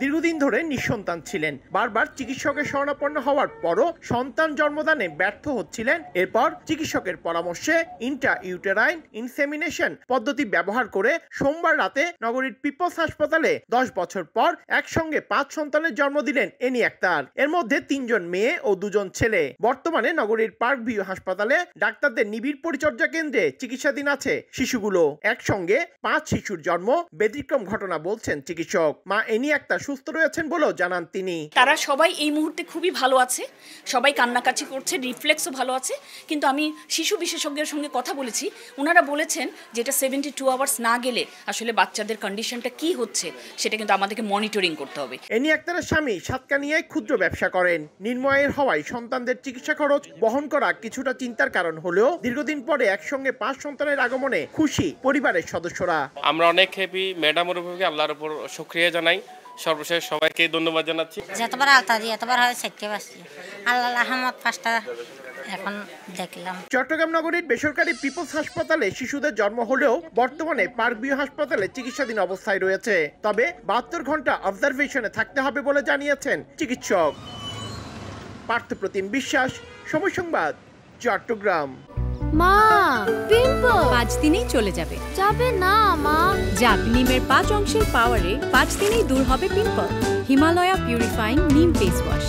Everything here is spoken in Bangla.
দীর্ঘদিন ধরে নিঃসন্তান ছিলেন। বারবার চিকিৎসকের শরণাপন্ন হওয়ার পরও সন্তান জন্মদানে ব্যর্থ হচ্ছিলেন। এরপর চিকিৎসকের পরামর্শে ইন্ট্রা-ইউটেরাইন ইনসেমিনেশন পদ্ধতি ব্যবহার করে সোমবার রাতে নগরীর পিপলস হাসপাতালে 10 বছর পর একসঙ্গে 5 সন্তানের জন্ম দিলেন এনি আক্তার। এর মধ্যে 3 জন মেয়ে ও 2 জন ছেলে। বর্তমানে নগরীর পার্ক ভিউ হাসপাতালে ডাক্তারদের নিবিড় পরিচর্যা কেন্দ্রে চিকিৎসাধীন আছে শিশুগুলো। একসঙ্গে 5 শিশুর জন্ম ব্যতিক্রম ঘটনা বলছেন চিকিৎসক। মা এনি আক্তার সুস্থ রয়েছেন বলেও জানান তিনি। তারা সবাই এই মুহূর্তে খুবই ভালো আছে, সবাই কান্নাকাটি করছে, রিফ্লেক্সও ভালো আছে। কিন্তু আমি শিশু বিশেষজ্ঞের সঙ্গে কথা বলেছি, ওনারা বলেছেন যে এটা 72 আওয়ার্স না গেলে আসলে বাচ্চাদের কন্ডিশনটা কি হচ্ছে সেটা কিন্তু আমাদেরকে মনিটরিং করতে হবে। এনি আক্তারের স্বামী সাতকানিয়ায় ক্ষুদ্র ব্যবসা করেন। নির্ময়ের হওয়ায় সন্তানদের চিকিৎসা খরচ বহন করা কিছুটা চিন্তার কারণ হলেও দীর্ঘদিন পরে একসঙ্গে 5 সন্তানের আগমনে খুশি পরিবারের সদস্যরা। আমরা অনেক হ্যাপি। ম্যাডামের উপরে আল্লাহর উপর শুকরিয়া জানাই। সর্বশেষ সবাইকে ধন্যবাদ জানাচ্ছি। যতবার আলতা দিয়ে এতবার হয় সেটকে পাচ্ছি, আল্লাহ রহমত 5টা এখন দেখলাম। চট্টগ্রাম নগরীর বেসরকারি পিপলস হাসপাতালে শিশুদের জন্ম হলেও বর্তমানে পার্ক ভিউ হাসপাতালে চিকিৎসাধীন অবস্থায় রয়েছে। তবে 72 ঘন্টা অবজারভেশনে থাকতে হবে বলে জানিয়েছেন চিকিৎসক। পার্থপ্রতিম বিশ্বাস, সময় সংবাদ, চট্টগ্রাম। মা, পিম্পল 5 দিনেই চলে যাবে। যাবে না মা। যাক, নিমের 5 অংশের পাওয়ারে 5 দিনেই দূর হবে পিম্পল। হিমালয়া পিউরিফাইং নিম ফেস ওয়াশ।